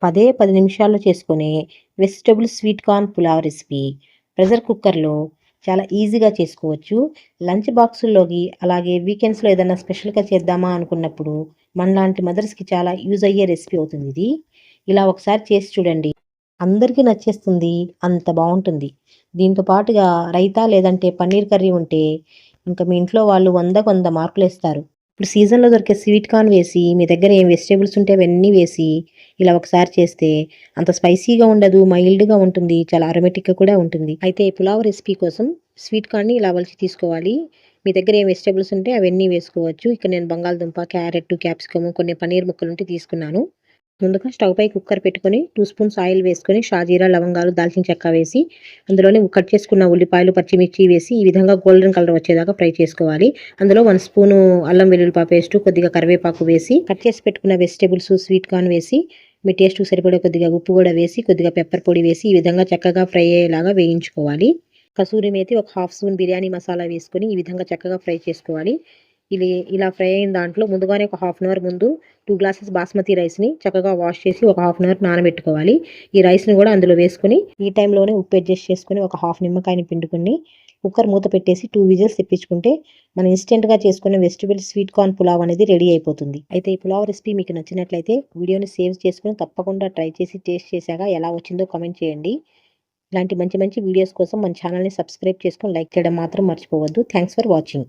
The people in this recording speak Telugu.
10 నిమిషాల్లో చేసుకునే vegetable sweet corn pulao recipe pressure కుక్కర్‌లో చాలా ఈజీగా చేసుకోవచ్చు. లంచ్ బాక్సుల్లోకి అలాగే వీకెండ్స్‌లో ఏదన్నా స్పెషల్‌గా చేద్దామా అనుకున్నప్పుడు మనలాంటి మదర్స్‌కి చాలా యూజ్ అయ్యే రెసిపీ అవుతుందిది. ఇలా ఒకసారి చేసి చూడండి. అందరికీ నచ్చేస్తుంది. అంత బావుంటుంది. దీంతో పాటుగా రైతా లేదంటే పన్నీర్ కర్రీ ఉంటే ఇంక మీ ఇంట్లో వాళ్ళు 100కి 100 మార్కులేస్తారు. ఇప్పుడు సీజన్‌లో దొరికే స్వీట్ కార్న్ వేసి, మీ దగ్గర ఏం వెజిటబుల్స్ ఉంటే అవన్నీ వేసి, ఇలా ఒకసారి చేస్తే అంత స్పైసీగా ఉండదు. మైల్డ్‌గా ఉంటుంది. చాలా అరోమాటిక్‌గా కూడా ఉంటుంది. అయితే ఈ పులావ్ రెసిపీ కోసం స్వీట్ కార్న్‌ని ఇలా ఒలిచి తీసుకోవాలి. మీ దగ్గర ఏం వెజిటబుల్స్ ఉంటే అవన్నీ వేసుకోవచ్చు. ఇక్కడ నేను బంగాళదుంప, క్యారెట్, క్యాప్సికమ్, కొన్ని పన్నీర్ ముక్కలుంటే తీసుకున్నాను. ముందుగా స్టవ్ పై కుక్కర్ పెట్టుకొని 2 స్పూన్స్ ఆయిల్ వేసుకొని షాజీరా, లవంగాలు, దాల్చిన చెక్క వేసి అందులోనే కట్ చేసుకున్న ఉల్లిపాయలు, పచ్చిమిర్చి వేసి ఈ విధంగా గోల్డెన్ కలర్ వచ్చేదాకా ఫ్రై చేసుకోవాలి. అందులో 1 స్పూను అల్లం వెల్లుల్లిపాయ పేస్టు, కొద్దిగా కరివేపాకు వేసి కట్ చేసి పెట్టుకున్న వెజిటబుల్స్, స్వీట్ కార్న్ వేసి మీ టేస్ట్‌కి సరిపడే కొద్దిగా ఉప్పు కూడా వేసి కొద్దిగా పెప్పర్ పొడి వేసి ఈ విధంగా చక్కగా ఫ్రై అయ్యేలాగా వేయించుకోవాలి. కసూరి మేతి ఒక హాఫ్ స్పూన్ బిర్యానీ మసాలా వేసుకొని ఈ విధంగా చక్కగా ఫ్రై చేసుకోవాలి. ఇలా ఫ్రై అయిన దాంట్లో ముందుగానే ఒక హాఫ్ అన్ అవర్ ముందు 2 గ్లాసెస్ బాస్మతి రైస్‌ని చక్కగా వాష్ చేసి ఒక హాఫ్ అన్ అవర్ నానబెట్టుకోవాలి. ఈ రైస్‌ని కూడా అందులో వేసుకొని ఈ టైంలోనే ఉప్పు అడ్జస్ట్ చేసుకొని ఒక హాఫ్ నిమ్మకాయని పిండుకొని కుక్కర్ మూత పెట్టేసి 2 విజిల్స్ తెప్పించుకుంటే మనం ఇన్‌స్టంట్‌గా చేసుకునే వెజిటబుల్ స్వీట్ కార్న్ పులావ్ అనేది రెడీ అయిపోతుంది. అయితే ఈ పులావ్ రెసిపీ మీకు నచ్చినట్లయితే వీడియోని సేవ్ చేసుకొని తప్పకుండా ట్రై చేసి టేస్ట్ చేశాక ఎలా వచ్చిందో కామెంట్ చేయండి. ఇలాంటి మంచి మంచి వీడియోస్ కోసం మన ఛానల్‌ని సబ్స్క్రైబ్ చేసుకొని లైక్ చేయడం మాత్రం మర్చిపోవద్దు. Thanks for watching.